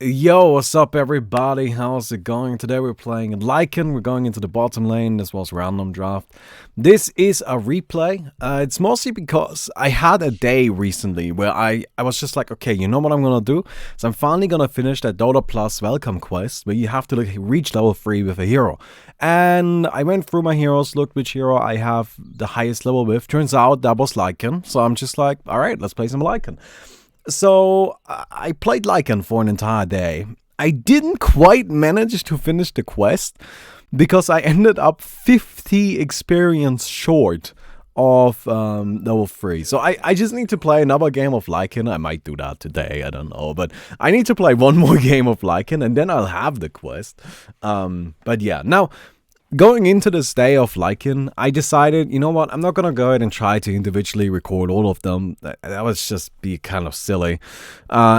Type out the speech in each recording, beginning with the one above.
Yo, what's up everybody? How's it going? Today we're playing Lycan. We're going into the bottom lane. This was random draft. This is a replay. It's mostly because I had a day recently where I was just like, okay, you know what I'm gonna do? So I'm finally gonna finish that Dota Plus welcome quest where you have to reach level 3 with a hero. And I went through my heroes, looked which hero I have the highest level with. Turns out that was Lycan. So I'm just like, alright, let's play some Lycan. So I played Lycan for an entire day. I didn't quite manage to finish the quest because I ended up 50 experience short of level 3. So I just need to play another game of Lycan. I might do that today, I don't know. But I need to play one more game of Lycan and then I'll have the quest. But yeah, now going into this day of Lycan, I decided, you know what, I'm not gonna go ahead and try to individually record all of them. That would just be kind of silly.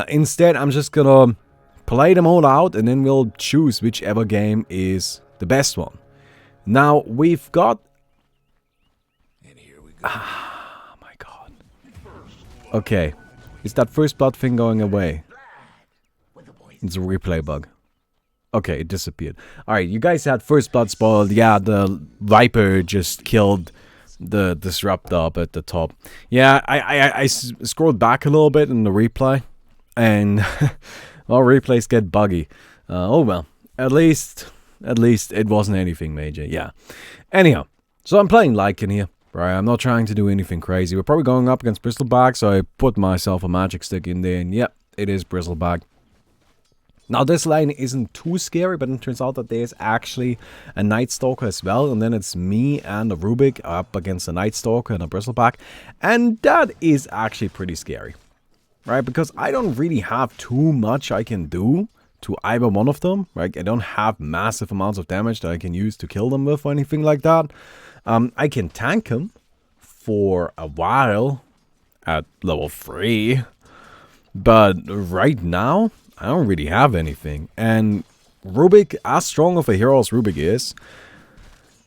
Instead, I'm just gonna play them all out and then we'll choose whichever game is the best one. Now, we've got... And here we go. Ah, my god. Okay, is that first blood thing going away? It's a replay bug. Okay, it disappeared. Alright, you guys had first blood spoiled. Yeah, the Viper just killed the Disruptor up at the top. Yeah, I scrolled back a little bit in the replay. And, well, replays get buggy. Oh well, at least it wasn't anything major, yeah. Anyhow, so I'm playing Lycan here. Right, I'm not trying to do anything crazy. We're probably going up against Bristleback, so I put myself a magic stick in there. And yep, it is Bristleback. Now this lane isn't too scary, but it turns out that there's actually a Night Stalker as well. And then it's me and a Rubik up against a Night Stalker and a Bristleback. And that is actually pretty scary. Right, because I don't really have too much I can do to either one of them. Right, I don't have massive amounts of damage that I can use to kill them with or anything like that. I can tank them for a while at level 3. But right now, I don't really have anything. And Rubik, as strong of a hero as Rubik is,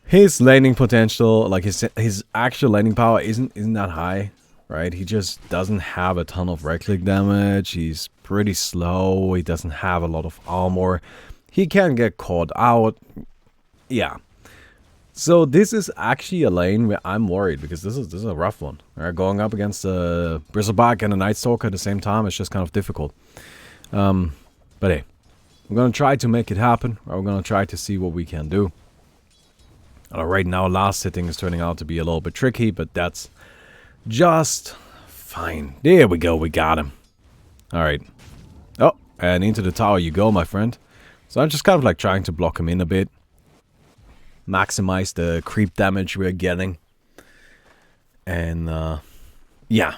his laning potential, like his actual laning power isn't that high, right? He just doesn't have a ton of right click damage. He's pretty slow. He doesn't have a lot of armor. He can get caught out. Yeah. So this is actually a lane where I'm worried because this is a rough one. Right? Going up against a Bristleback and a Night Stalker at the same time is just kind of difficult. But hey, we're gonna try to make it happen. We're gonna try to see what we can do. Right now, last hitting is turning out to be a little bit tricky, but that's just fine. There we go, we got him. Alright. Oh, and into the tower you go, my friend. So I'm just kind of like trying to block him in a bit. Maximize the creep damage we're getting. And, yeah.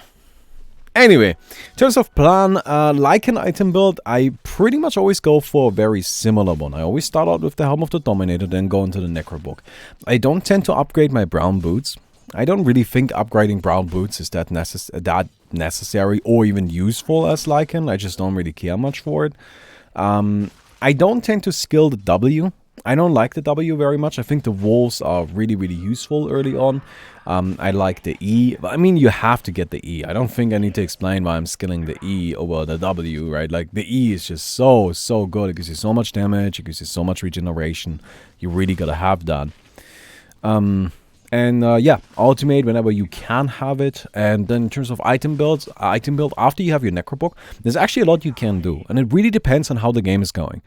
Anyway, in terms of plan, like an item build, I pretty much always go for a very similar one. I always start out with the Helm of the Dominator, then go into the Necrobook. I don't tend to upgrade my brown boots. I don't really think upgrading brown boots is that necessary or even useful as Lycan. I just don't really care much for it. I don't tend to skill the W. I don't like the W very much. I think the wolves are really, really useful early on. I like the E. I mean, you have to get the E. I don't think I need to explain why I'm skilling the E over the W, right? Like, the E is just so good. It gives you so much damage. It gives you so much regeneration. You really gotta have that. Yeah, ultimate whenever you can have it. And then in terms of item build, after you have your Necrobook, there's actually a lot you can do. And it really depends on how the game is going.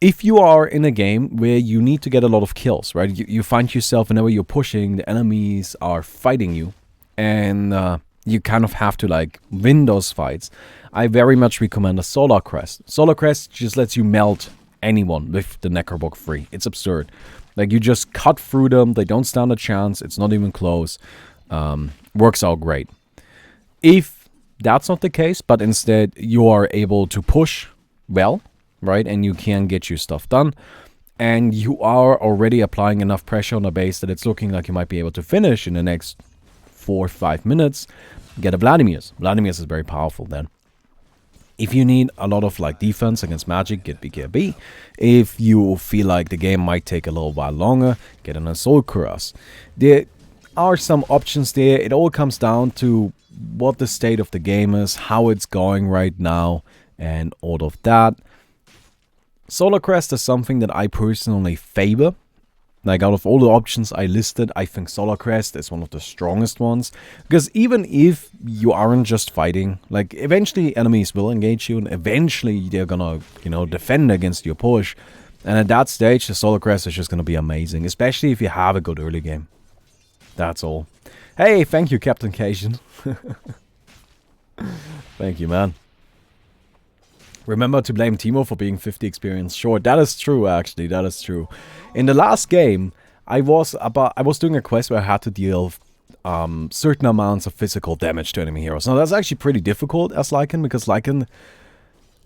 If you are in a game where you need to get a lot of kills, right? You find yourself whenever you're pushing, the enemies are fighting you. And you kind of have to like win those fights. I very much recommend a Solar Crest. Solar Crest just lets you melt anyone with the Necrobook free. It's absurd. Like you just cut through them. They don't stand a chance. It's not even close. Works out great. If that's not the case, but instead you are able to push well, right, and you can get your stuff done, and you are already applying enough pressure on the base that it's looking like you might be able to finish in the next 4 or 5 minutes, get a Vladimir's. Vladimir's is very powerful then. If you need a lot of like defense against magic, get BKB. If you feel like the game might take a little while longer, get an Assault Cuirass. There are some options there. It all comes down to what the state of the game is, how it's going right now, and all of that. Solar Crest is something that I personally favor. Like, out of all the options I listed, I think Solar Crest is one of the strongest ones. Because even if you aren't just fighting, like, eventually enemies will engage you, and eventually they're gonna, you know, defend against your push. And at that stage, the Solar Crest is just gonna be amazing, especially if you have a good early game. That's all. Hey, thank you, Captain Cation. Thank you, man. Remember to blame Timo for being 50 experience short. That is true, actually. That is true. In the last game, I was doing a quest where I had to deal certain amounts of physical damage to enemy heroes. Now, that's actually pretty difficult as Lycan, because Lycan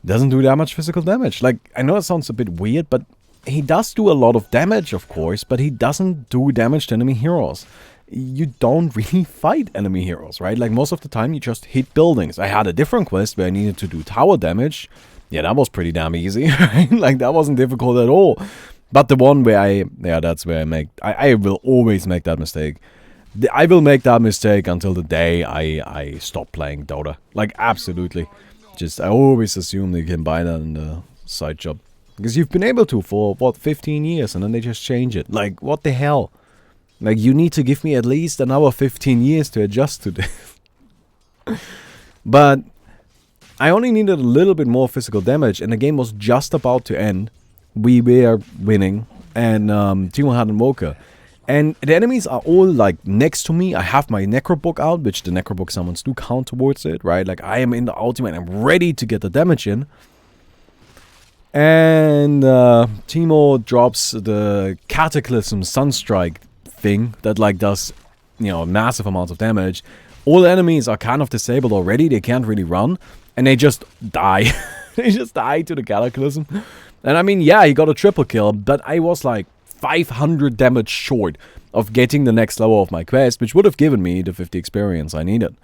doesn't do that much physical damage. Like, I know it sounds a bit weird, but he does do a lot of damage, of course, but he doesn't do damage to enemy heroes. You don't really fight enemy heroes, right? Like, most of the time, you just hit buildings. I had a different quest where I needed to do tower damage. Yeah, that was pretty damn easy, right? Like, that wasn't difficult at all. But the one where that's where I will always make that mistake. I will make that mistake until the day I stop playing Dota. Like, absolutely. Just, I always assume you can buy that in the side shop. Because you've been able to for, what, 15 years, and then they just change it. Like, what the hell? Like, you need to give me at least another 15 years to adjust to this. But I only needed a little bit more physical damage, and the game was just about to end. We were winning, and Timo had Invoker. And the enemies are all, like, next to me. I have my Necro Book out, which the Necro Book summons do count towards it, right? Like, I am in the ultimate, I'm ready to get the damage in. And Timo drops the Cataclysm Sunstrike thing that, like, does, you know, massive amounts of damage. All the enemies are kind of disabled already. They can't really run. And they just die. They just die to the Cataclysm. And I mean, yeah, he got a triple kill, but I was like 500 damage short of getting the next level of my quest, which would have given me the 50 experience I needed.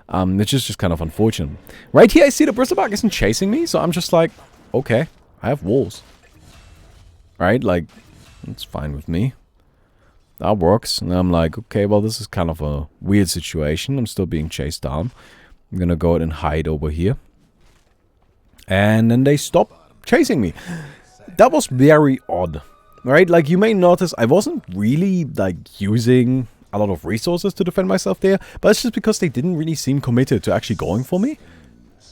Which is just kind of unfortunate. Right here, I see the Bristleback isn't chasing me, so I'm just like, okay, I have wolves. Right, like, that's fine with me. That works. And I'm like, okay, well, this is kind of a weird situation. I'm still being chased down. I'm gonna go ahead and hide over here. And then they stop chasing me. That was very odd, right? Like, you may notice I wasn't really, like, using a lot of resources to defend myself there, but it's just because they didn't really seem committed to actually going for me.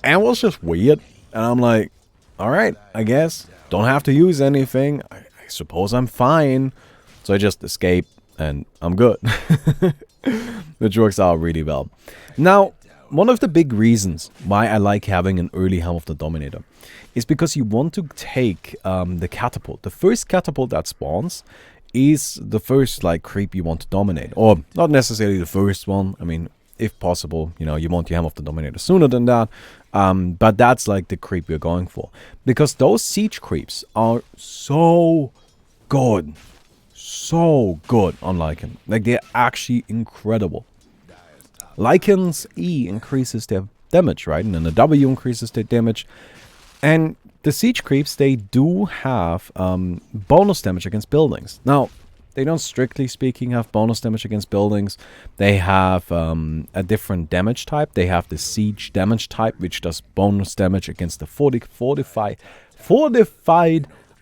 And it was just weird. And I'm like, alright, I guess. Don't have to use anything. I suppose I'm fine. So I just escape, and I'm good. Which works out really well. Now, one of the big reasons why I like having an early Helm of the Dominator is because you want to take the catapult. The first catapult that spawns is the first, like, creep you want to dominate. Or not necessarily the first one. I mean, if possible, you know, you want your Helm of the Dominator sooner than that. But that's, like, the creep you're going for. Because those siege creeps are so good. So good on Lycan. Like, they're actually incredible. Lycan's E increases their damage, right? And then the W increases their damage. And the siege creeps, they do have bonus damage against buildings. Now, they don't strictly speaking have bonus damage against buildings. They have a different damage type. They have the siege damage type, which does bonus damage against the fortified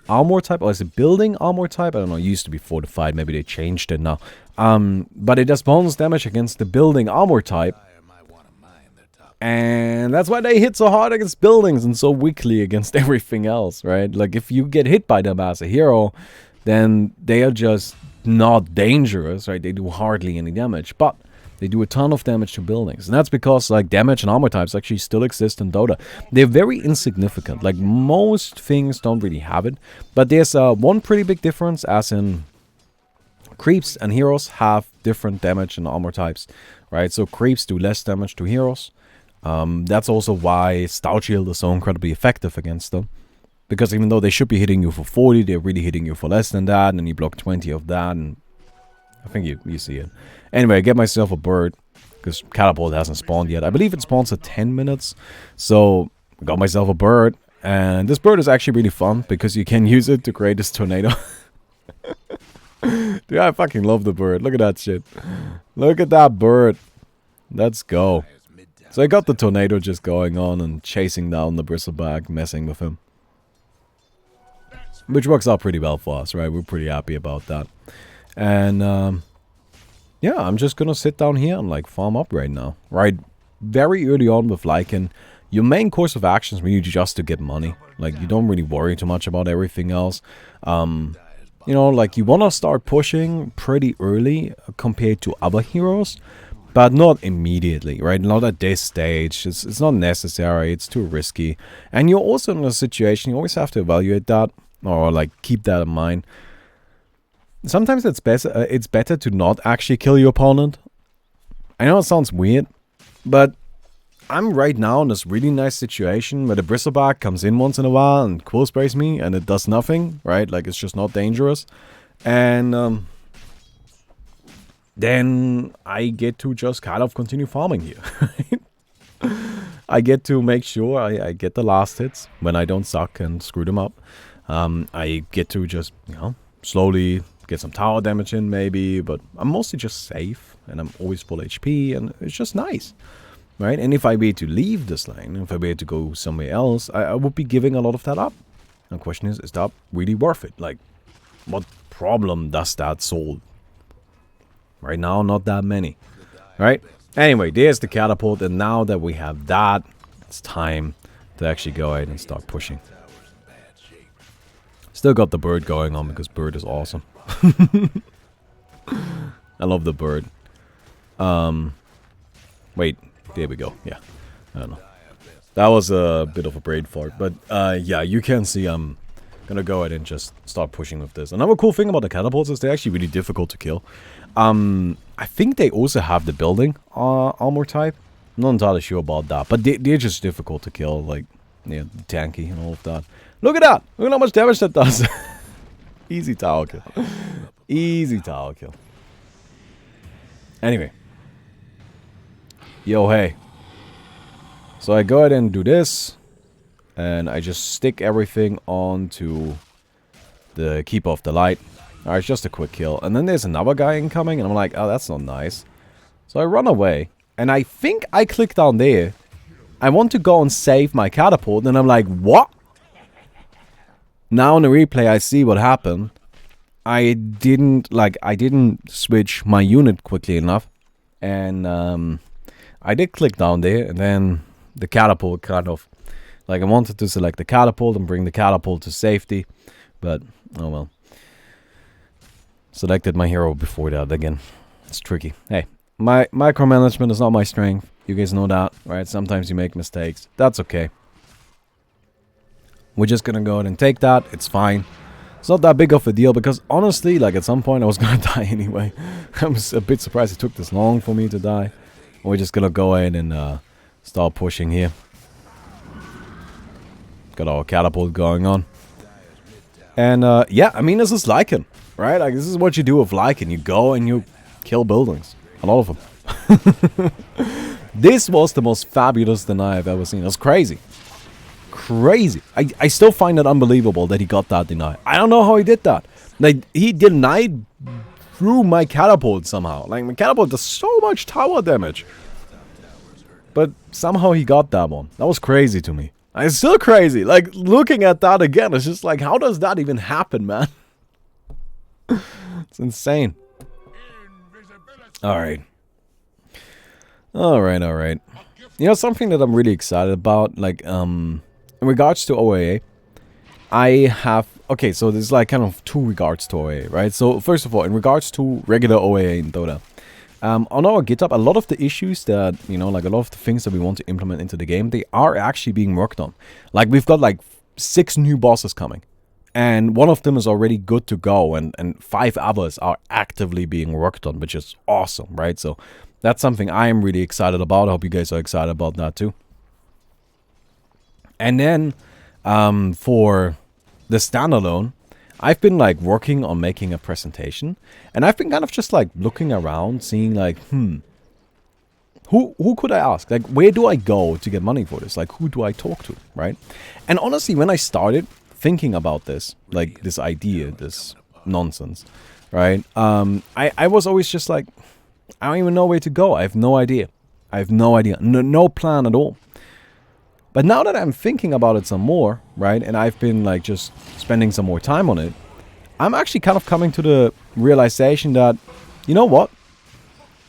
armor type. Or is it building armor type? I don't know. It used to be fortified. Maybe they changed it now. But it does bonus damage against the building armor type. And that's why they hit so hard against buildings and so weakly against everything else, right? Like, if you get hit by them as a hero, then they are just not dangerous, right? They do hardly any damage, but they do a ton of damage to buildings. And that's because, like, damage and armor types actually still exist in Dota. They're very insignificant. Like, most things don't really have it. But there's one pretty big difference, as in creeps and heroes have different damage and armor types, right? So creeps do less damage to heroes. That's also why Stout Shield is so incredibly effective against them. Because even though they should be hitting you for 40, they're really hitting you for less than that, and you block 20 of that, and I think you see it. Anyway, I get myself a bird, because Catapult hasn't spawned yet. I believe it spawns at 10 minutes, so I got myself a bird, and this bird is actually really fun, because you can use it to create this tornado. Dude, I fucking love the bird. Look at that shit. Look at that bird. Let's go. So I got the tornado just going on and chasing down the bristleback, messing with him. Which works out pretty well for us, right? We're pretty happy about that. And, yeah, I'm just gonna sit down here and, like, farm up right now. Right, very early on with Lycan, your main course of action is really just to get money. Like, you don't really worry too much about everything else. You know, like, you wanna start pushing pretty early compared to other heroes. But not immediately, right? Not at this stage. It's not necessary. It's too risky. And you're also in a situation, you always have to evaluate that. Or, like, keep that in mind. Sometimes it's better to not actually kill your opponent. I know it sounds weird. But I'm right now in this really nice situation where the bristleback comes in once in a while and quill sprays me. And it does nothing, right? Like, it's just not dangerous. And, then I get to just kind of continue farming here. I get to make sure I get the last hits when I don't suck and screw them up. I get to just, you know, slowly get some tower damage in maybe, but I'm mostly just safe and I'm always full HP and it's just nice, right? And if I were to leave this lane, if I were to go somewhere else, I would be giving a lot of that up. And the question is that really worth it? Like, what problem does that solve? Right now, not that many. Right? Anyway, there's the catapult. And now that we have that, it's time to actually go ahead and start pushing. Still got the bird going on because bird is awesome. I love the bird. Wait, there we go. Yeah, I don't know. That was a bit of a brain fart. But yeah, you can see I'm gonna go ahead and just start pushing with this. Another cool thing about the catapults is they're actually really difficult to kill. I think they also have the building armor type. I'm not entirely sure about that, but they're just difficult to kill, like, yeah, tanky and all of that. Look at that! Look at how much damage that does. Easy tower kill. Easy tower kill. Anyway. Yo, hey. So I go ahead and do this, and I just stick everything onto the Keeper of the Light. Alright, it's just a quick kill. And then there's another guy incoming, and I'm like, oh, that's not nice. So I run away, and I think I click down there. I want to go and save my catapult, and I'm like, what? Now in the replay, I see what happened. I didn't switch my unit quickly enough. And, I did click down there, and then the catapult kind of, like, I wanted to select the catapult and bring the catapult to safety. But, oh well. Selected my hero before that again. It's tricky. Hey, my micromanagement is not my strength. You guys know that, right? Sometimes you make mistakes. That's okay. We're just gonna go ahead and take that. It's fine. It's not that big of a deal because honestly, like, at some point I was gonna die anyway. I'm a bit surprised it took this long for me to die. We're just gonna go ahead and start pushing here. Got our catapult going on. And yeah, I mean, this is Lycan. Right? Like, this is what you do with Lycan. You go and you kill buildings. A lot of them. This was the most fabulous deny I've ever seen. It was crazy. Crazy. I still find it unbelievable that he got that deny. I don't know how he did that. Like, he denied through my catapult somehow. Like, my catapult does so much tower damage. But somehow he got that one. That was crazy to me. It's still crazy. Like, looking at that again, it's just like, how does that even happen, man? It's insane. Alright. Alright. You know, something that I'm really excited about, like, in regards to OAA, I have... Okay, so there's, like, kind of two regards to OAA, right? So, first of all, in regards to regular OAA in Dota, on our GitHub, a lot of the issues that, you know, like, a lot of the things that we want to implement into the game, they are actually being worked on. Like, we've got, like, 6 new bosses coming. And one of them is already good to go, and 5 others are actively being worked on, which is awesome, right? So that's something I am really excited about. I hope you guys are excited about that too. And then for the standalone, I've been like working on making a presentation, and I've been kind of just like looking around, seeing like, who could I ask? Like, where do I go to get money for this? Like, who do I talk to, right? And honestly, when I started thinking about this, like this idea, this nonsense, right? I was always just like, I don't even know where to go. I have no idea. I have no idea. No plan at all. But now that I'm thinking about it some more, right, and I've been like just spending some more time on it, I'm actually kind of coming to the realization that, you know what?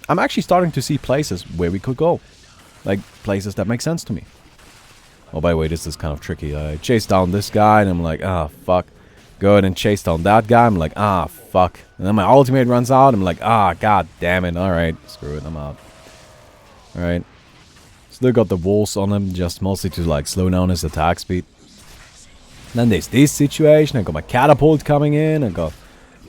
I'm actually starting to see places where we could go. Like, places that make sense to me. Oh, by the way, this is kind of tricky. I chase down this guy, and I'm like, ah, fuck. Go ahead and chase down that guy. I'm like, ah, fuck. And then my ultimate runs out. I'm like, ah, god damn it. Alright, screw it, I'm out. Alright. Still got the walls on him, just mostly to, like, slow down his attack speed. Then there's this situation. I got my catapult coming in. I got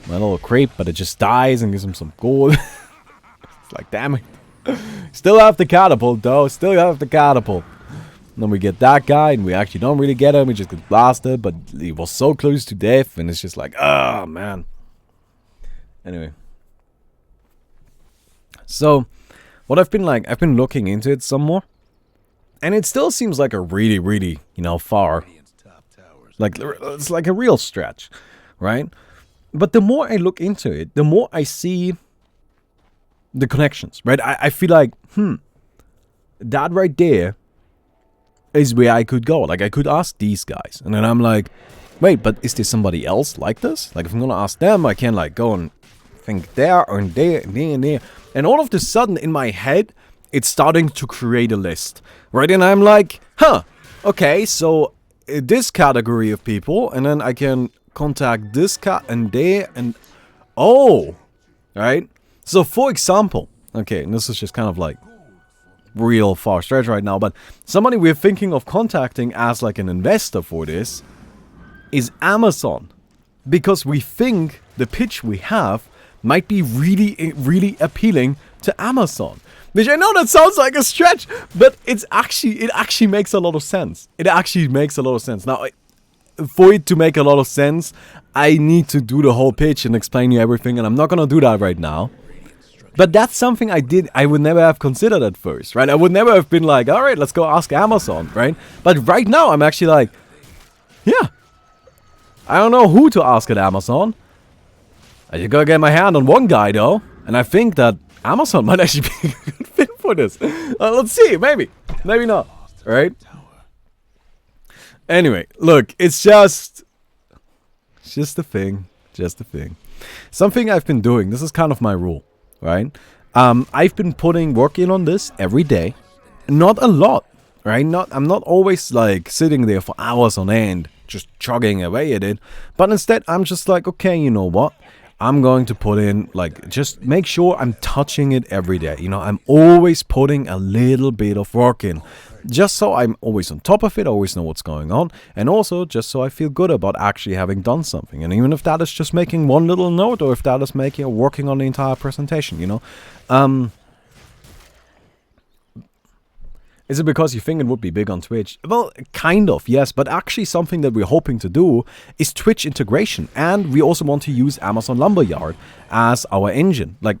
my little creep, but it just dies and gives him some gold. It's like, damn it. Still have the catapult, though. Still have the catapult. And then we get that guy, and we actually don't really get him. We just get blasted, but he was so close to death, and it's just like, oh, man. Anyway. So, what I've been looking into it some more. And it still seems like a really, really, you know, far. Like, it's like a real stretch, right? But the more I look into it, the more I see the connections, right? I feel like, that right there is where I could go. Like, I could ask these guys. And then I'm like, wait, but is there somebody else like this? Like, if I'm going to ask them, I can, like, go and think there and there and there and there. And all of a sudden, in my head, it's starting to create a list, right? And I'm like, okay, so this category of people, and then I can contact this cat and there, and oh, right? So, for example, okay, and this is just kind of like real far stretch right now, but somebody we're thinking of contacting as like an investor for this is Amazon, because we think the pitch we have might be really, really appealing to Amazon. Which I know that sounds like a stretch, but it actually makes a lot of sense. It actually makes a lot of sense. Now, for it to make a lot of sense, I need to do the whole pitch and explain you everything, and I'm not gonna do that right now. But that's something I would never have considered at first, right? I would never have been like, alright, let's go ask Amazon, right? But right now, I'm actually like, yeah. I don't know who to ask at Amazon. I just gotta get my hand on one guy, though. And I think that Amazon might actually be a good fit for this. Let's see, maybe. Maybe not, right? Anyway, look, it's just a thing. Just a thing. Something I've been doing, this is kind of my rule, right? I've been work in on this every day. Not a lot, right? I'm not always like sitting there for hours on end, just chugging away at it. But instead, I'm just like, okay, you know what? I'm going to put in, like, just make sure I'm touching it every day. You know, I'm always putting a little bit of work in. Just so I'm always on top of it, I always know what's going on. And also, just so I feel good about actually having done something. And even if that is just making one little note, or if that is working on the entire presentation, you know. Is it because you think it would be big on Twitch? Well, kind of, yes. But actually something that we're hoping to do is Twitch integration. And we also want to use Amazon Lumberyard as our engine. Like,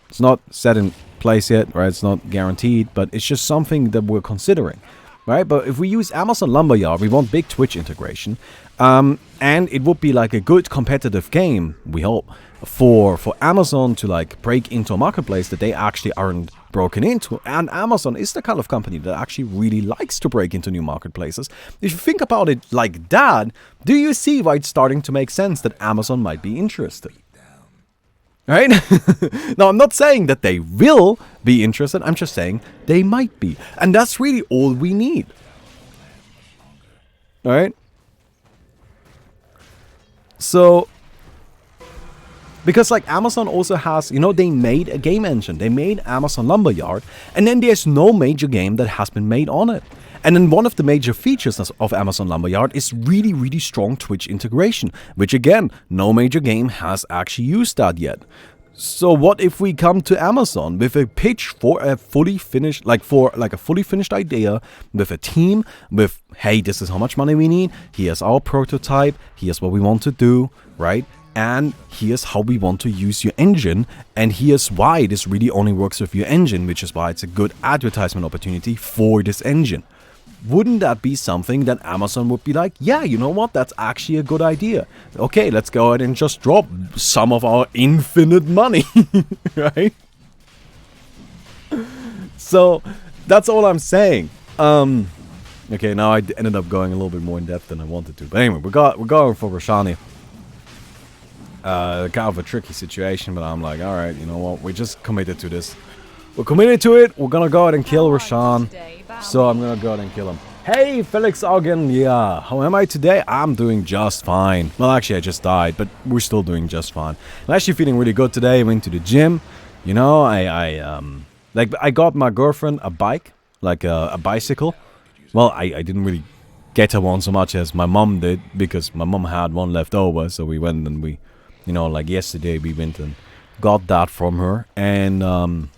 it's not set in place yet, right? It's not guaranteed, but it's just something that we're considering, right? But if we use Amazon Lumberyard, we want big Twitch integration. And it would be like a good competitive game, we hope, for Amazon to like break into a marketplace that they actually aren't broken into. And Amazon is the kind of company that actually really likes to break into new marketplaces. If you think about it like that, do you see why it's starting to make sense that Amazon might be interested? Right? Now, I'm not saying that they will be interested. I'm just saying they might be. And that's really all we need. All right? So, because like Amazon also has, you know, they made a game engine. They made Amazon Lumberyard. And then there's no major game that has been made on it. And then one of the major features of Amazon Lumberyard is really, really strong Twitch integration. Which again, no major game has actually used that yet. So what if we come to Amazon with a pitch for a fully finished, a fully finished idea, with a team, with, hey, this is how much money we need, here's our prototype, here's what we want to do, right? And here's how we want to use your engine, and here's why this really only works with your engine, which is why it's a good advertisement opportunity for this engine. Wouldn't that be something that Amazon would be like, yeah, you know what, that's actually a good idea. Okay, let's go ahead and just drop some of our infinite money, right? So that's all I'm saying. Okay, now I ended up going a little bit more in depth than I wanted to. But anyway, we're going for Roshani. Kind of a tricky situation, but I'm like, alright, you know what? We're just committed to this. We're committed to it. We're gonna go ahead and kill Roshan. So I'm gonna go ahead and kill him. Hey, Felix Augen. Yeah, how am I today? I'm doing just fine. Well, actually, I just died, but we're still doing just fine. I'm actually feeling really good today. I went to the gym. You know, I got my girlfriend a bike, like a bicycle. Well, I didn't really get her one so much as my mom did, because my mom had one left over. So we went and we, you know, like yesterday we went and got that from her. And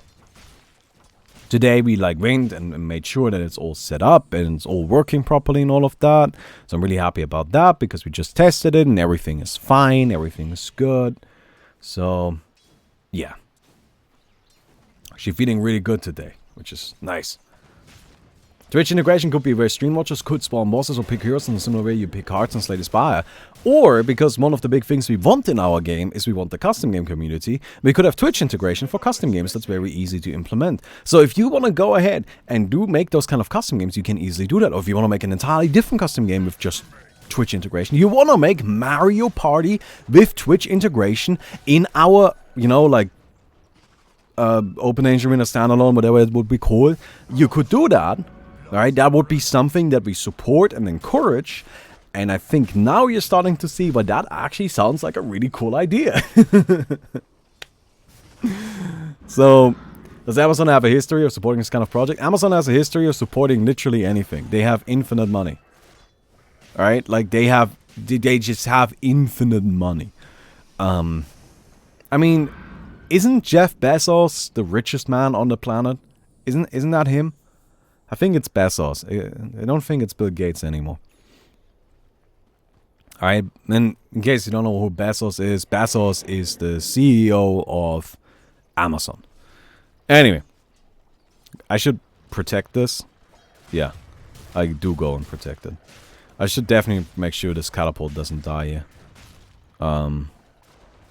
today we like went and made sure that it's all set up and it's all working properly and all of that. So I'm really happy about that, because we just tested it and everything is fine. Everything is good. So, yeah. She's feeling really good today, which is nice. Twitch integration could be where stream watchers could spawn bosses or pick heroes in a similar way you pick hearts and slay the spire. Or, because one of the big things we want in our game is we want the custom game community, we could have Twitch integration for custom games. That's very easy to implement. So if you want to go ahead and make those kind of custom games, you can easily do that. Or if you want to make an entirely different custom game with just Twitch integration, you want to make Mario Party with Twitch integration in our, you know, like, Open Angel Arena standalone, whatever it would be called, you could do that. Alright, that would be something that we support and encourage. And I think now you're starting to see why that actually sounds like a really cool idea. So, does Amazon have a history of supporting this kind of project? Amazon has a history of supporting literally anything. They have infinite money. Alright, like they just have infinite money. I mean, isn't Jeff Bezos the richest man on the planet? Isn't that him? I think it's Bezos. I don't think it's Bill Gates anymore. Alright, and in case you don't know who Bezos is the CEO of Amazon. Anyway, I should protect this. Yeah, I do go and protect it. I should definitely make sure this catapult doesn't die here.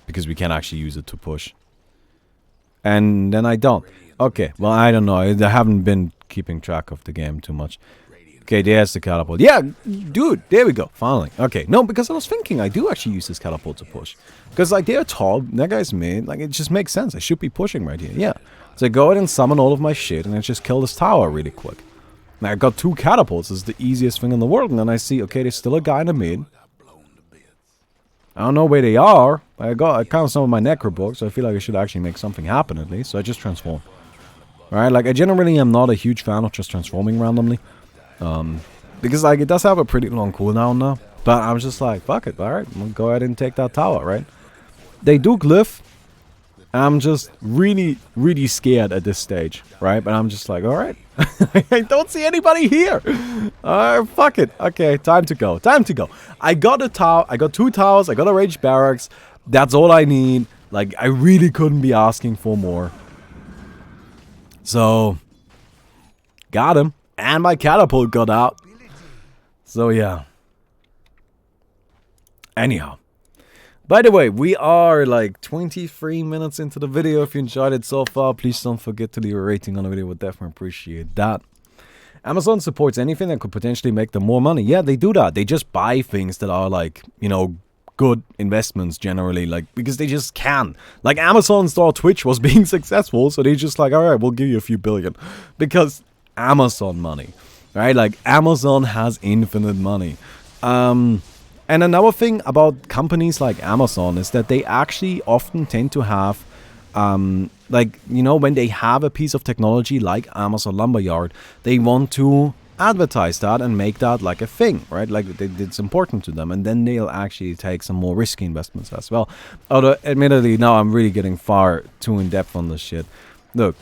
Because we can actually use it to push. And then I don't. Okay, well, I don't know. I haven't been keeping track of the game too much. Okay, there's the catapult. Yeah, dude, there we go. Finally. Okay, no, because I was thinking I do actually use this catapult to push. Because, like, they're tall. That guy's mid. Like, it just makes sense. I should be pushing right here. Yeah. So I go ahead and summon all of my shit, and I just kill this tower really quick. Now, I got 2 catapults. This is the easiest thing in the world. And then I see, okay, there's still a guy in the mid. I don't know where they are. I count some of my necro books, so I feel like I should actually make something happen at least. So I just transform. Alright, like, I generally am not a huge fan of just transforming randomly. Because, like, it does have a pretty long cooldown now. But I'm just like, fuck it, alright, I'm gonna go ahead and take that tower, right? They do glyph. I'm just really, really scared at this stage, right? But I'm just like, alright. I don't see anybody here. Fuck it. Okay, time to go. Time to go. I got a tower. I got 2 towers. I got a ranged barracks. That's all I need. Like, I really couldn't be asking for more. So, got him. And my catapult got out. So, yeah. Anyhow. By the way, we are like 23 minutes into the video. If you enjoyed it so far, please don't forget to leave a rating on the video. Would definitely appreciate that. Amazon supports anything that could potentially make them more money. Yeah, they do that. They just buy things that are like, you know, good investments generally, like, because they just can. Like, Amazon thought Twitch was being successful, so they just like, alright, we'll give you a few billion. Because Amazon money, right? Like, Amazon has infinite money. And another thing about companies like Amazon is that they actually often tend to have, like, you know, when they have a piece of technology like Amazon Lumberyard, they want to advertise that and make that like a thing, right? Like, it's important to them, and then they'll actually take some more risky investments as well. Although, admittedly, now I'm really getting far too in depth on this shit. Look,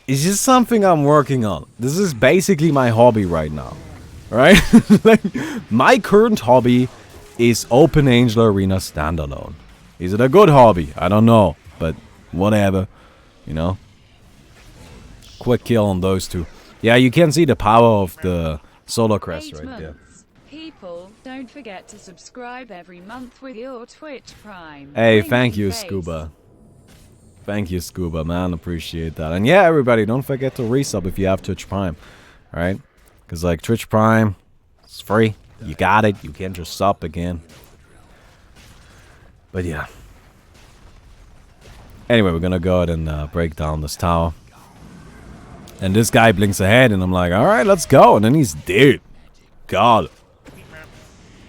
it's just something I'm working on. This is basically my hobby right now. Right? Like, my current hobby is Open Angel Arena standalone. Is it a good hobby? I don't know, but whatever, you know. Quick kill on those 2. Yeah, you can see the power of the Solar Crest right there. People, don't forget to subscribe every month with your Twitch Prime. Hey, thank you, Scuba. Thank you, Scuba, man. Appreciate that. And yeah, everybody, don't forget to resub if you have Twitch Prime. Alright? Because, like, Twitch Prime, it's free. You got it. You can just sub again. But yeah. Anyway, we're gonna go ahead and break down this tower. And this guy blinks ahead, and I'm like, alright, let's go. And then he's dead. Got him.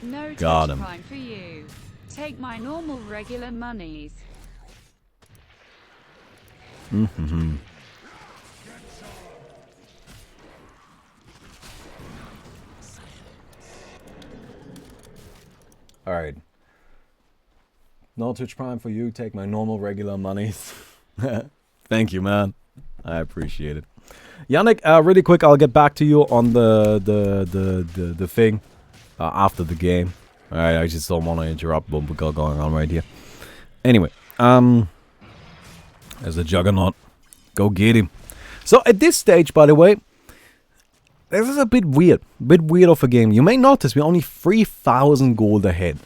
No Got Twitch him. Prime for you. Take my normal regular monies. Mm-hmm. Alright. No Twitch Prime for you. Take my normal regular monies. Thank you, man. I appreciate it. Yannick, really quick, I'll get back to you on the thing after the game. Alright, I just don't want to interrupt what we got going on right here. Anyway, there's a Juggernaut. Go get him. So at this stage, by the way, this is a bit weird. A bit weird of a game. You may notice we're only 3,000 gold ahead.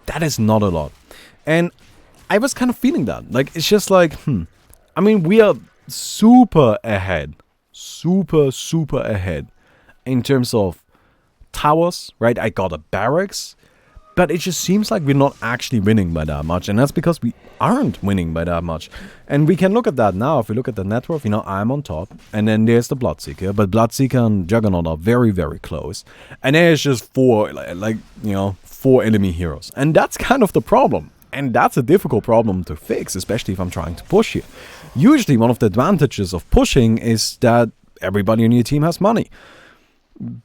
That is not a lot. And I was kind of feeling that. Like, it's just like, I mean, we are super ahead. Super ahead. In terms of towers, right? I got a barracks. But it just seems like we're not actually winning by that much. And that's because we aren't winning by that much. And we can look at that now. If we look at the net worth, you know, I'm on top. And then there's the Bloodseeker. But Bloodseeker and Juggernaut are very, very close. And there's just four enemy heroes. And that's kind of the problem. And that's a difficult problem to fix, especially if I'm trying to push here. Usually one of the advantages of pushing is that everybody on your team has money.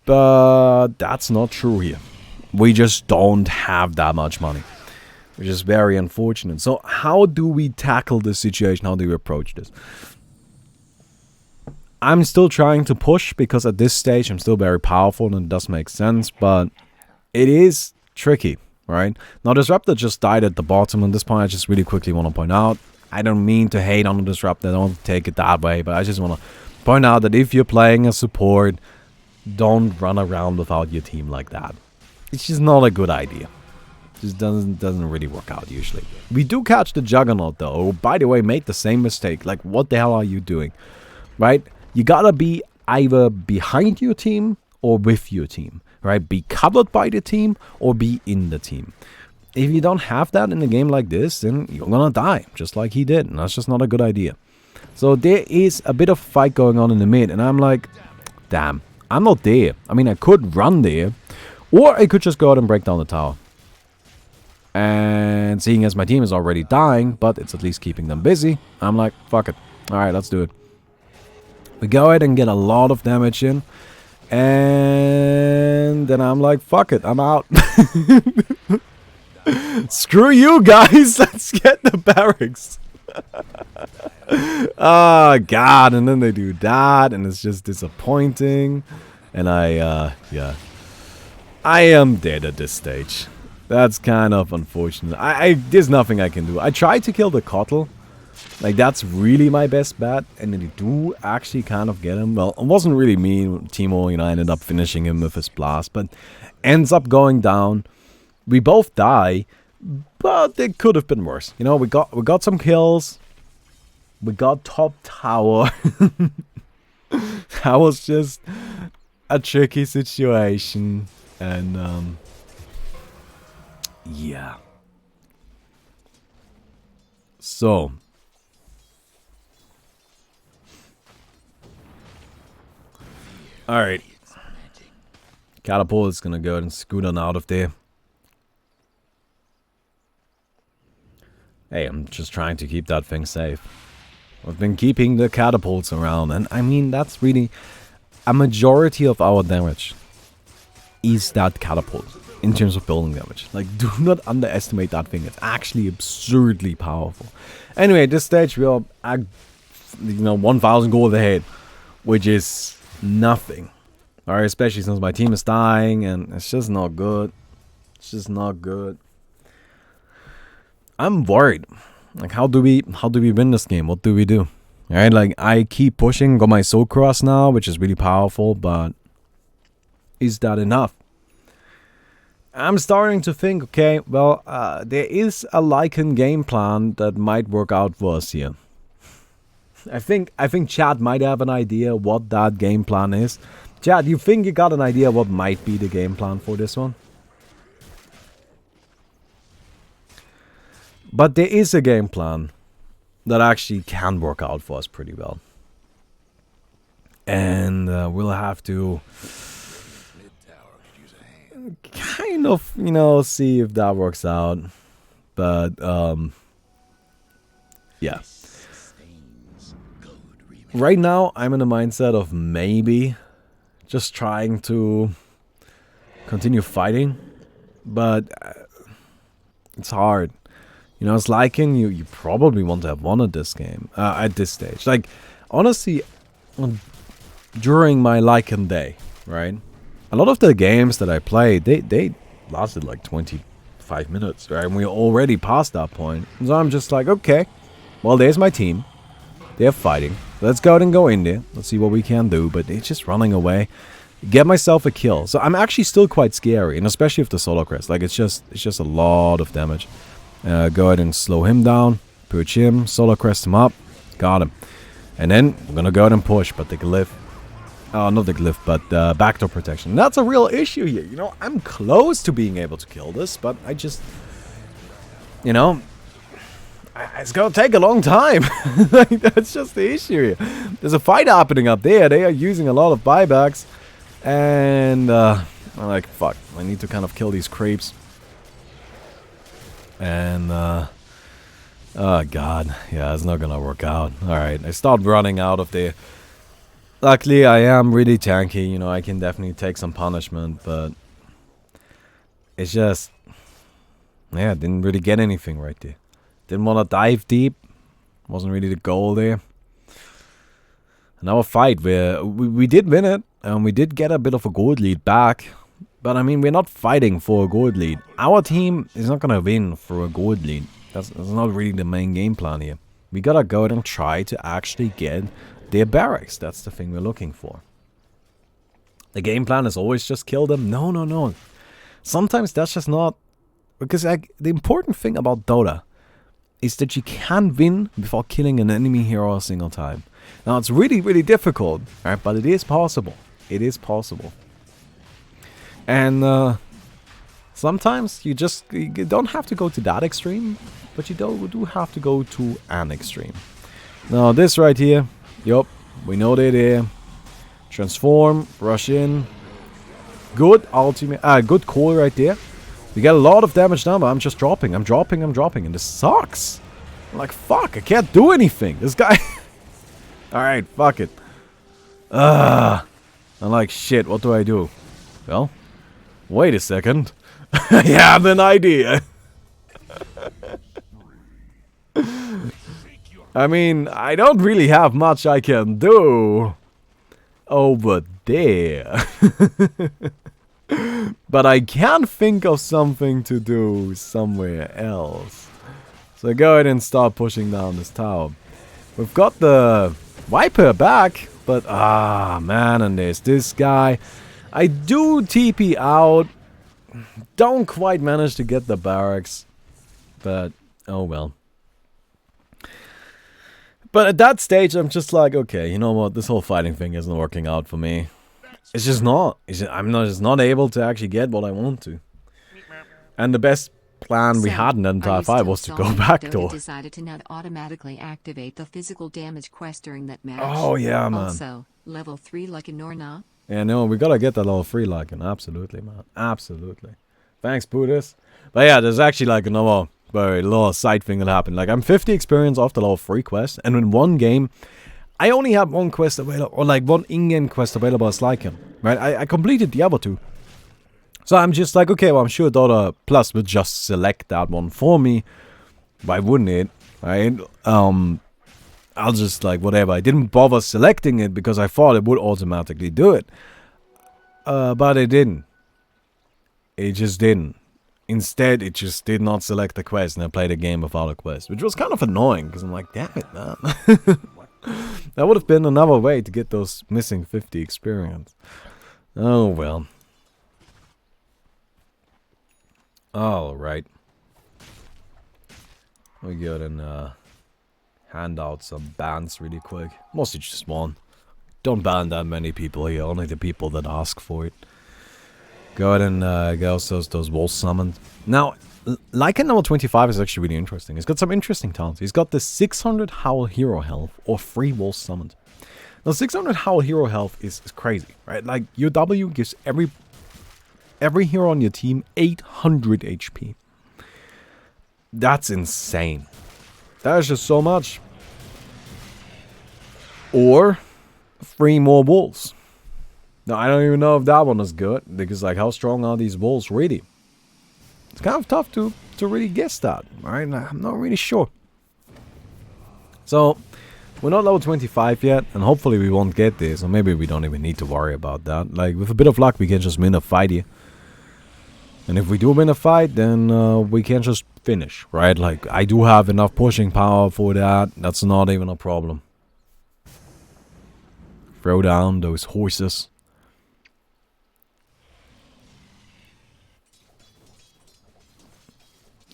But that's not true here. We just don't have that much money, which is very unfortunate. So how do we tackle this situation? How do we approach this? I'm still trying to push because at this stage I'm still very powerful and it does make sense, but it is tricky, right? Now Disruptor just died at the bottom. At this point I just really quickly want to point out, I don't mean to hate on the Disruptor, I don't take it that way, but I just want to point out that if you're playing a support, don't run around without your team like that. It's just not a good idea. It just doesn't really work out usually. We do catch the Juggernaut though, who, by the way, made the same mistake. Like, what the hell are you doing? Right? You gotta be either behind your team or with your team. Right? Be covered by the team or be in the team. If you don't have that in a game like this, then you're gonna die. Just like he did. And that's just not a good idea. So there is a bit of fight going on in the mid. And I'm like, damn, I'm not there. I mean, I could run there. Or I could just go out and break down the tower. And seeing as my team is already dying, but it's at least keeping them busy, I'm like, fuck it. Alright, let's do it. We go ahead and get a lot of damage in. And then I'm like, fuck it, I'm out. Screw you guys, let's get the barracks. Oh god, and then they do that, and it's just disappointing. And yeah. I am dead at this stage. That's kind of unfortunate. There's nothing I can do. I tried to kill the Cottle. Like, that's really my best bet. And then you do actually kind of get him. Well, it wasn't really me. Timo, you know, I ended up finishing him with his blast. But ends up going down. We both die. But it could have been worse. You know, we got some kills. We got top tower. That was just a tricky situation. And, yeah. So. Alright. Catapult is gonna go and scoot on out of there. Hey, I'm just trying to keep that thing safe. I've been keeping the catapults around, and I mean, that's really a majority of our damage. Is that catapult in terms of building damage. Like, do not underestimate that thing. It's actually absurdly powerful. Anyway, at this stage we are at, 1,000 gold ahead, which is nothing. Alright, especially since my team is dying, and it's just not good. It's just not good. I'm worried. Like, how do we win this game? What do we do? Alright, like, I keep pushing, got my Soul Cross now, which is really powerful, but is that enough? I'm starting to think, okay, well, there is a Lycan game plan that might work out for us here. I think Chad might have an idea what that game plan is. Chad, you think you got an idea what might be the game plan for this one? But there is a game plan that actually can work out for us pretty well. And we'll have to kind of, you know, see if that works out. But, yeah. Right now, I'm in the mindset of maybe just trying to continue fighting. But it's hard. You know, it's Lycan, you probably want to have won at this game, at this stage. Like, honestly, during my Lycan day, right? A lot of the games that I played, they lasted like 25 minutes, right? And we're already past that point. So I'm just like, okay, well, there's my team. They're fighting. Let's go ahead and go in there. Let's see what we can do. But they're just running away. Get myself a kill. So I'm actually still quite scary, and especially with the Solar Crest. Like, it's just a lot of damage. Go ahead and slow him down. Perch him. Solar Crest him up. Got him. And then we're gonna go ahead and push. But the glyph. Oh, not the glyph, but backdoor protection. That's a real issue here. You know, I'm close to being able to kill this, but I just, you know, it's gonna take a long time. Like, that's just the issue here. There's a fight happening up there. They are using a lot of buybacks, and I'm like, fuck. I need to kind of kill these creeps. And oh god, yeah, it's not gonna work out. All right, I start running out of there. Luckily, I am really tanky, you know, I can definitely take some punishment, but it's just, yeah, didn't really get anything right there. Didn't want to dive deep, wasn't really the goal there. And our fight, where we did win it, and we did get a bit of a gold lead back, but I mean, we're not fighting for a gold lead. Our team is not going to win for a gold lead. That's not really the main game plan here. We gotta go and try to actually get their barracks. That's the thing we're looking for. The game plan is always just kill them. No, no, no. Sometimes that's just not... Because like, the important thing about Dota is that you can win without killing an enemy hero a single time. Now, it's really, really difficult, right? But it is possible. It is possible. And sometimes you don't have to go to that extreme, but you do have to go to an extreme. Now, this right here... Yup, we know they're there. Transform, rush in. Good ultimate, good call right there. We get a lot of damage now, but I'm just dropping. I'm dropping, and this sucks. I'm like, fuck, I can't do anything. This guy... Alright, fuck it. I'm like, shit, what do I do? Well, wait a second. I have an idea. I mean, I don't really have much I can do over there. But I can think of something to do somewhere else. So go ahead and start pushing down this tower. We've got the Viper back, but man, and there's this guy. I do TP out. Don't quite manage to get the barracks, but oh well. But at that stage, I'm just like, okay, you know what? This whole fighting thing isn't working out for me. It's just not. I'm just not able to actually get what I want to. And the best plan we had in the entire fight was to go backdoor. Decided to not automatically activate the physical damage quest during that match. Oh yeah, man. Also, level 3 Lycan or not? Yeah, no, we gotta get that level 3 Lycan. Absolutely, man. Absolutely. Thanks, Buddhist. But yeah, there's actually like another very little side thing that happened. Like, I'm 50 experience off the level 3 quest, and in one game, I only had one quest available, or like one in-game quest available as Lycan, right? I completed the other two. So I'm just like, okay, well, I'm sure Dota Plus will just select that one for me. Why wouldn't it, right? I'll just, like, whatever. I didn't bother selecting it because I thought it would automatically do it. But it didn't. It just didn't. Instead, it just did not select the quest, and I played a game without a quest, which was kind of annoying, because I'm like, damn it, man. That would have been another way to get those missing 50 experience. Oh, well. Alright. We go and hand out some bans really quick. Mostly just one. Don't ban that many people here, only the people that ask for it. Go ahead and get ourselves those walls summoned. Now, Lycan level 25 is actually really interesting. He's got some interesting talents. He's got the 600 Howl Hero health or 3 walls summoned. Now, 600 Howl Hero health is crazy, right? Like, your W gives every hero on your team 800 HP. That's insane. That is just so much. Or 3 more walls. Now, I don't even know if that one is good, because, like, how strong are these walls really? It's kind of tough to really guess that, right? I'm not really sure. So, we're not level 25 yet, and hopefully we won't get this, or maybe we don't even need to worry about that. Like, with a bit of luck, we can just win a fight here. And if we do win a fight, then we can just finish, right? Like, I do have enough pushing power for that. That's not even a problem. Throw down those horses.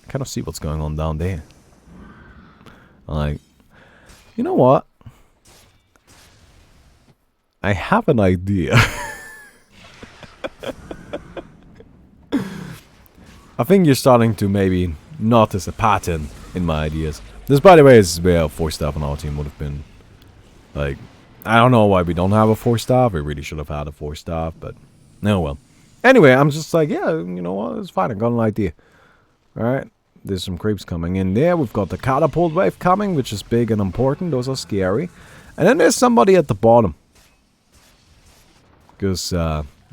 Kind of see what's going on down there. Like, you know what? I have an idea. I think you're starting to maybe notice a pattern in my ideas. This, by the way, is where a 4-staff on our team would have been. Like, I don't know why we don't have a 4-staff. We really should have had a 4-staff, but no, well. Anyway, I'm just like, yeah, you know what? It's fine. I got an idea. Alright. There's some creeps coming in there. We've got the catapult wave coming, which is big and important. Those are scary. And then there's somebody at the bottom. Because,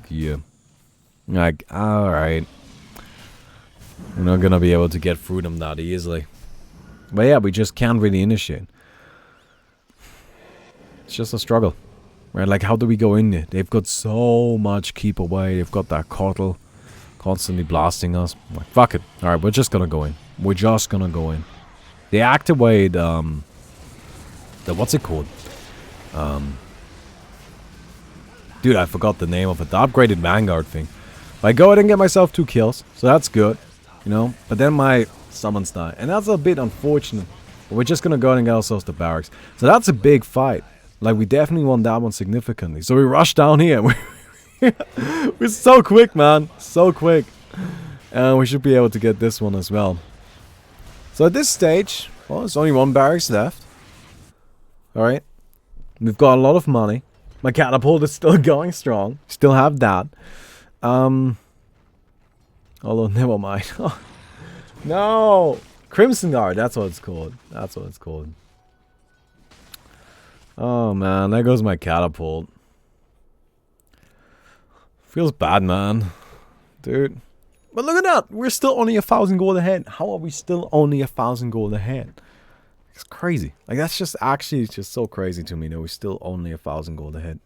yeah. Like, alright. We're not gonna be able to get through them that easily. But yeah, we just can't really initiate. It's just a struggle. Right, like, how do we go in there? They've got so much keep away. They've got that Cottle constantly blasting us. Like, fuck it. Alright, we're just gonna go in. We're just gonna go in. They activate, the, what's it called? Dude, I forgot the name of it. The upgraded Vanguard thing. But I go ahead and get myself 2 kills. So that's good. You know? But then my summons die. And that's a bit unfortunate. But we're just gonna go ahead and get ourselves the barracks. So that's a big fight. Like, we definitely won that one significantly. So we rush down here. We're so quick, man. So quick. And we should be able to get this one as well. So at this stage, well, there's only 1 barracks left. Alright. We've got a lot of money. My catapult is still going strong. Still have that. Although, never mind. No! Crimson Guard, that's what it's called. That's what it's called. Oh, man. There goes my catapult. Feels bad, man. Dude. But look at that. We're still only 1,000 gold ahead. How are we still only 1,000 gold ahead? It's crazy. Like, that's just actually, it's just so crazy to me that we're still only 1,000 gold ahead.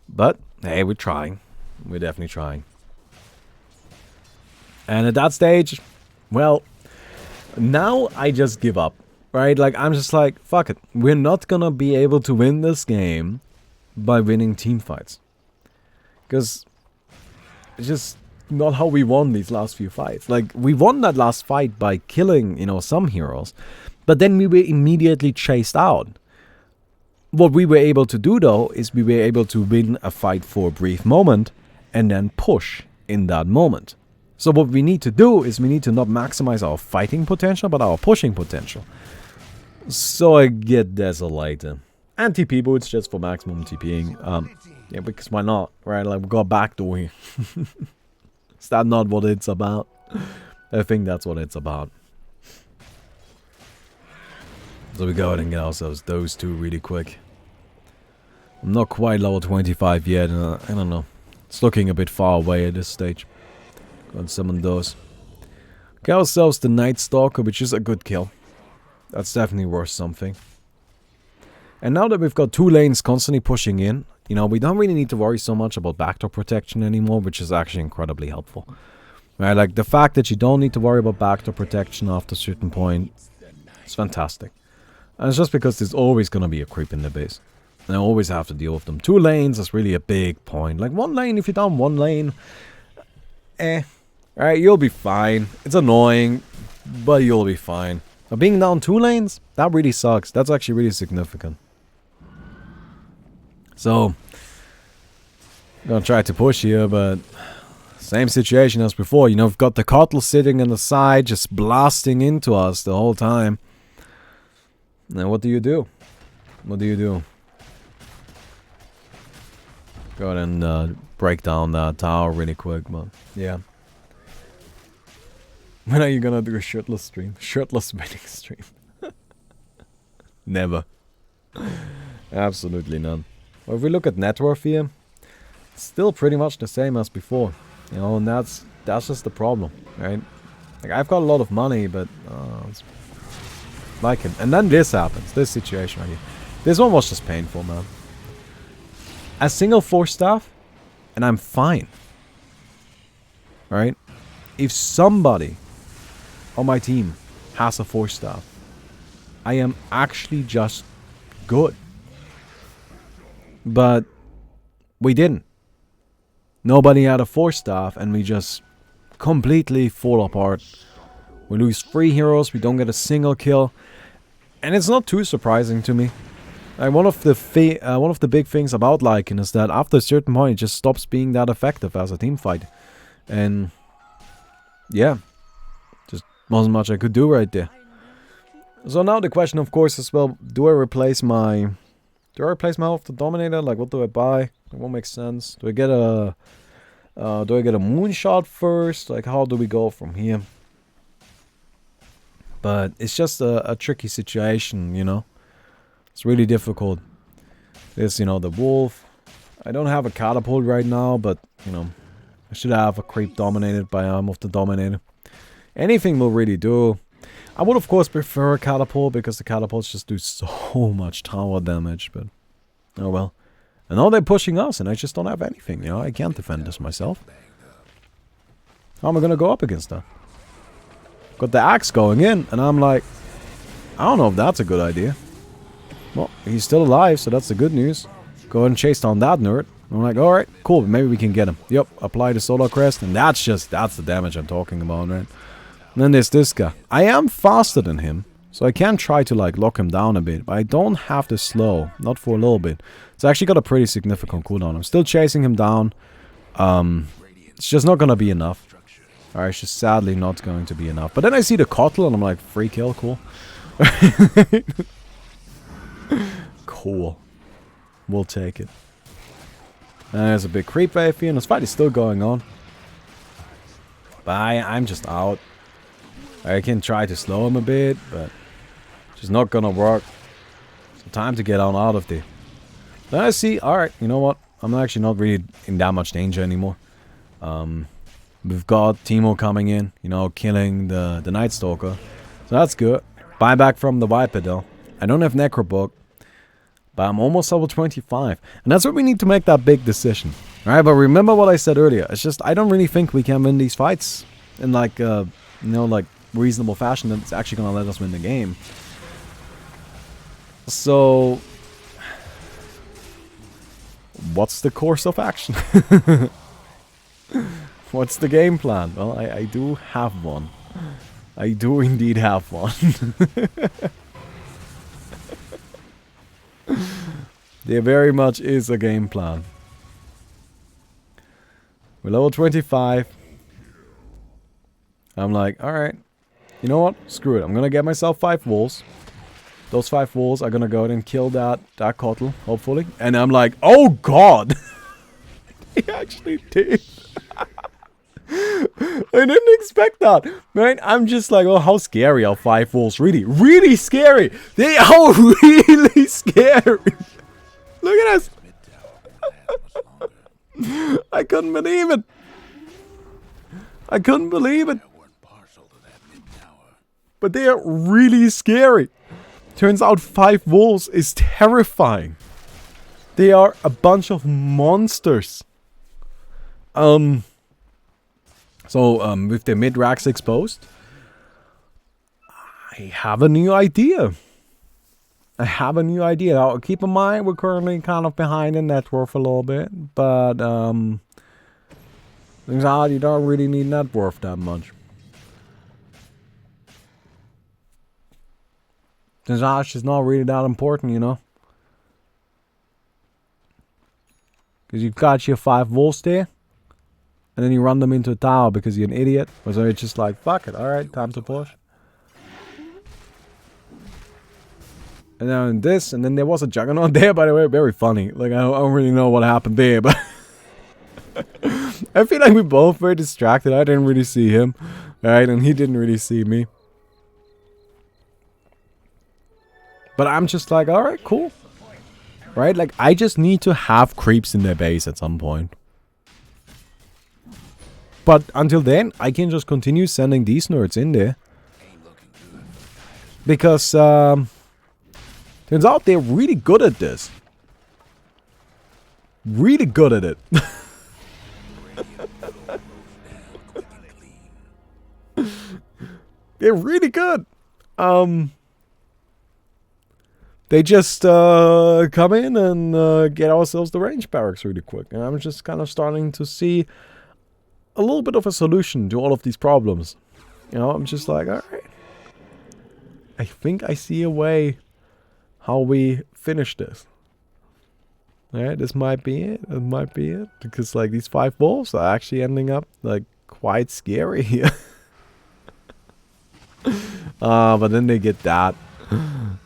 But, hey, we're trying. We're definitely trying. And at that stage, well, now I just give up. Right? Like, I'm just like, fuck it. We're not gonna be able to win this game by winning team fights. Because it's just not how we won these last few fights. Like, we won that last fight by killing, you know, some heroes. But then we were immediately chased out. What we were able to do, though, is we were able to win a fight for a brief moment and then push in that moment. So what we need to do is we need to not maximize our fighting potential, but our pushing potential. So I get desolated. And TP boots just for maximum TPing. Yeah, because why not, right? Like, we got a backdoor here. Is that not what it's about? I think that's what it's about. So we go ahead and get ourselves those 2 really quick. I'm not quite level 25 yet, and I don't know. It's looking a bit far away at this stage. Go and summon those. Get ourselves the Night Stalker, which is a good kill. That's definitely worth something. And now that we've got 2 lanes constantly pushing in, you know, we don't really need to worry so much about backdoor protection anymore, which is actually incredibly helpful. Right, like, the fact that you don't need to worry about backdoor protection after a certain point, it's fantastic. And it's just because there's always going to be a creep in the base. And I always have to deal with them. 2 lanes is really a big point. Like, 1 lane, if you're down 1 lane, alright, you'll be fine. It's annoying, but you'll be fine. But being down 2 lanes, that really sucks. That's actually really significant. So, I'm gonna try to push here, but same situation as before. You know, we've got the Kotl sitting in the side, just blasting into us the whole time. Now, what do you do? What do you do? Go ahead and break down that tower really quick, but yeah. When are you gonna do a shirtless stream? Shirtless winning stream? Never. Absolutely none. Well, if we look at net worth here, it's still pretty much the same as before. You know, and that's just the problem, right? Like, I've got a lot of money, but it's like it. And then this happens, this situation right here. This one was just painful, man. A single 4-staff, and I'm fine. Right? If somebody on my team has a 4-staff, I am actually just good. But we didn't. Nobody had a 4-staff, and we just completely fall apart. We lose 3 heroes, we don't get a single kill. And it's not too surprising to me. Like, one of the big things about Lycan is that after a certain point, it just stops being that effective as a team fight. And yeah, just wasn't much I could do right there. So now the question, of course, is, well, do I replace my Health to Dominator? Like, what do I buy? What makes sense? Do I get a Moonshot first? Like, how do we go from here? But it's just a tricky situation, you know. It's really difficult. There's, you know, the Wolf. I don't have a Catapult right now, but, you know, I should have a Creep dominated by Arm of the Dominator. Anything will really do. I would, of course, prefer a Catapult, because the Catapults just do so much tower damage, but oh well. And now they're pushing us, and I just don't have anything, you know. I can't defend this myself. How am I gonna go up against that? Got the axe going in, and I'm like, I don't know if that's a good idea. Well, he's still alive, so that's the good news. Go ahead and chase down that nerd. I'm like, alright, cool, maybe we can get him. Yep, apply the Solar Crest, and that's the damage I'm talking about, right? And then there's this guy. I am faster than him, so I can try to, like, lock him down a bit, but I don't have to slow, not for a little bit. It's actually got a pretty significant cooldown. I'm still chasing him down. It's just not gonna be enough. Alright, it's just sadly not going to be enough. But then I see the Kotl, and I'm like, free kill, cool. Cool. We'll take it. And there's a big creep wave here, and this fight is still going on. But I'm just out. I can try to slow him a bit, but it's just not gonna work. So time to get on out of there. Then I see, alright, you know what? I'm actually not really in that much danger anymore. We've got Teemo coming in, you know, killing the Night Stalker. So that's good. Buyback from the Viper though. I don't have Necrobook, but I'm almost level 25. And that's where we need to make that big decision. Alright, but remember what I said earlier. It's just, I don't really think we can win these fights in like, you know, like reasonable fashion that's actually going to let us win the game. So, what's the course of action? What's the game plan? Well, I do have one. I do indeed have one. There very much is a game plan. We're level 25. I'm like, alright. You know what? Screw it. I'm gonna get myself 5 wolves. Those 5 wolves are gonna go ahead and kill that Kotl, hopefully. And I'm like, oh god! He actually did. I didn't expect that. Right? I'm just like, oh, how scary are 5 wolves? Really, really scary. They are really scary. Look at us. I couldn't believe it. I couldn't believe it. But they are really scary. Turns out 5 wolves is terrifying. They are a bunch of monsters. So, with the mid-racks exposed, I have a new idea. Now, keep in mind, we're currently kind of behind in net worth a little bit, but, things are, you don't really need net worth that much. Since Ash is not really that important, you know. Because you've got your 5 wolves there. And then you run them into a tower because you're an idiot. Or so it's just like, fuck it, alright, time to push. And then this, and then there was a Juggernaut there, by the way, very funny. Like, I don't really know what happened there, but... I feel like we both were distracted. I didn't really see him. Alright, and he didn't really see me. But I'm just like, alright, cool. Right, like, I just need to have creeps in their base at some point. But until then, I can just continue sending these nerds in there. Because, turns out they're really good at this. Really good at it. They're really good. They just come in and get ourselves the range barracks really quick. And I'm just kind of starting to see a little bit of a solution to all of these problems. You know, I'm just like, alright. I think I see a way how we finish this. Alright, this might be it. It might be it. Because, like, these 5 wolves are actually ending up, like, quite scary here. But then they get that.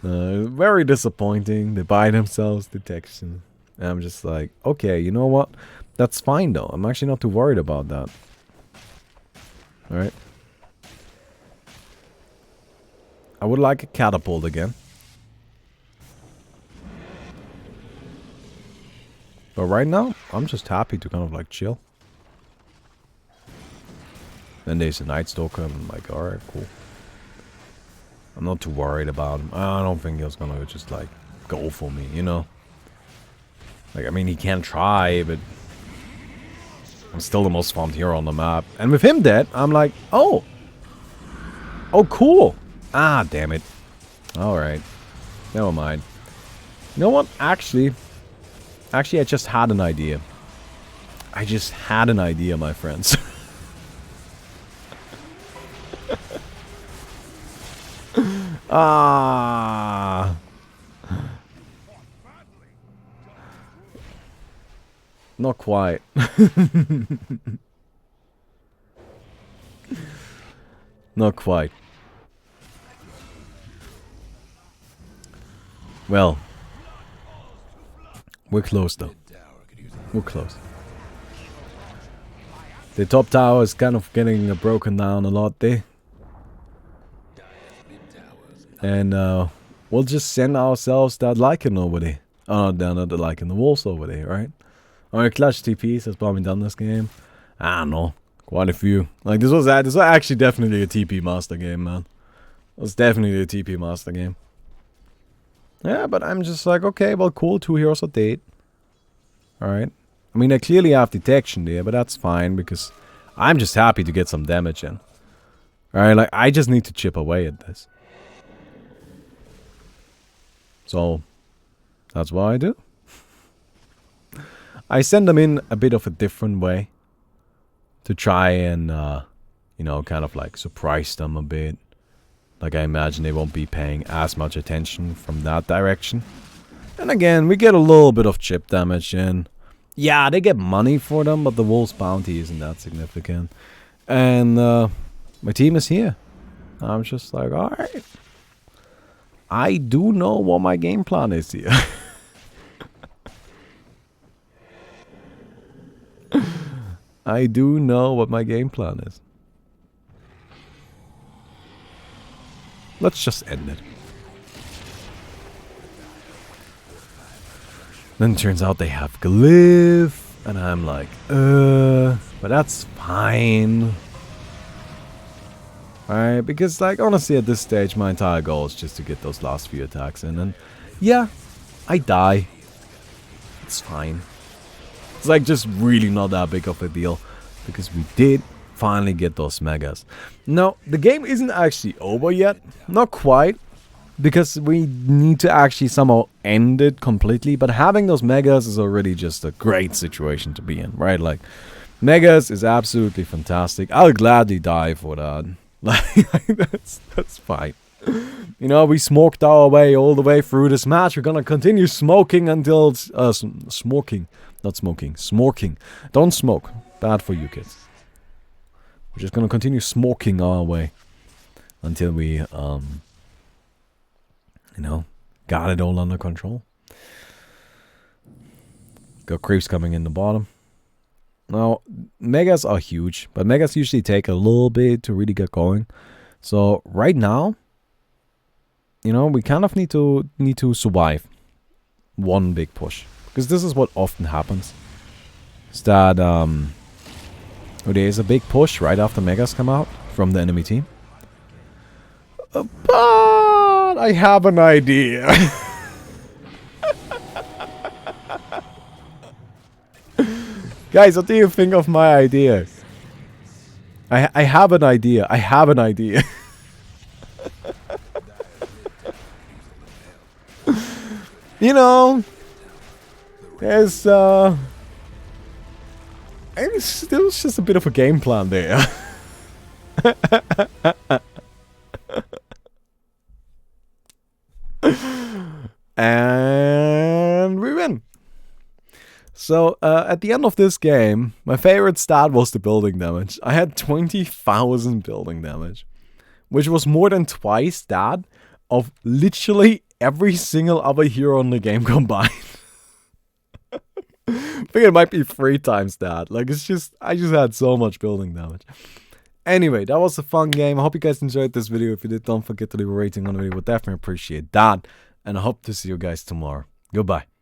Very disappointing. They buy themselves detection. And I'm just like, okay, you know what? That's fine, though. I'm actually not too worried about that. Alright. I would like a catapult again. But right now, I'm just happy to kind of like chill. Then there's a Night Stalker, and I'm like, alright, cool. I'm not too worried about him. I don't think he's gonna just like go for me, you know? Like, I mean, he can try, but I'm still the most farmed hero on the map. And with him dead, I'm like, oh! Oh, cool! Ah, damn it. Alright. Never mind. You know what? Actually, I just had an idea. I just had an idea, my friends. Ah. Not quite. Not quite. Well, we're close though. We're close. The top tower is kind of getting broken down a lot there. And we'll just send ourselves that Lycan over there. Oh, no, not the Lycan, the wolves over there, right? Alright, clutch TPs has Baumi done this game? I don't know. Quite a few. Like, this was actually definitely a TP master game, man. It was definitely a TP master game. Yeah, but I'm just like, okay, well, cool, 2 heroes a date. Alright. I mean, I clearly have detection there, but that's fine, because I'm just happy to get some damage in. Alright, like, I just need to chip away at this. So, that's what I do. I send them in a bit of a different way. To try and, you know, kind of like surprise them a bit. Like, I imagine they won't be paying as much attention from that direction. And again, we get a little bit of chip damage in. Yeah, they get money for them, but the wolf's bounty isn't that significant. And my team is here. I'm just like, alright. I do know what my game plan is here. I do know what my game plan is. Let's just end it. Then turns out they have Glyph. And I'm like, but that's fine. Alright, because like honestly at this stage my entire goal is just to get those last few attacks in. And yeah, I die. It's fine. It's like just really not that big of a deal. Because we did finally get those megas. Now, the game isn't actually over yet. Not quite. Because we need to actually somehow end it completely. But having those megas is already just a great situation to be in, right? Like, megas is absolutely fantastic. I'll gladly die for that. Like, that's fine. You You know, we smoked our way all the way through this match. We're gonna continue smoking until it's, smoking. Not smoking. Smorking. Don't smoke. Bad for you kids. We're just gonna continue smoking our way until we, you know, got it all under control. Got creeps coming in the bottom. Now, megas are huge, but megas usually take a little bit to really get going. So right now, you know, we kind of need to survive one big push, because this is what often happens. Is that there is a big push right after megas come out from the enemy team. But I have an idea. Guys, what do you think of my idea? I have an idea. I have an idea. You know, there's still just a bit of a game plan there. And we win. So, at the end of this game, my favorite stat was the building damage. I had 20,000 building damage, which was more than twice that of literally every single other hero in the game combined. I think it might be 3 times that. Like, it's just, I just had so much building damage. Anyway, that was a fun game. I hope you guys enjoyed this video. If you did, don't forget to leave a rating on the video. Would definitely appreciate that. And I hope to see you guys tomorrow. Goodbye.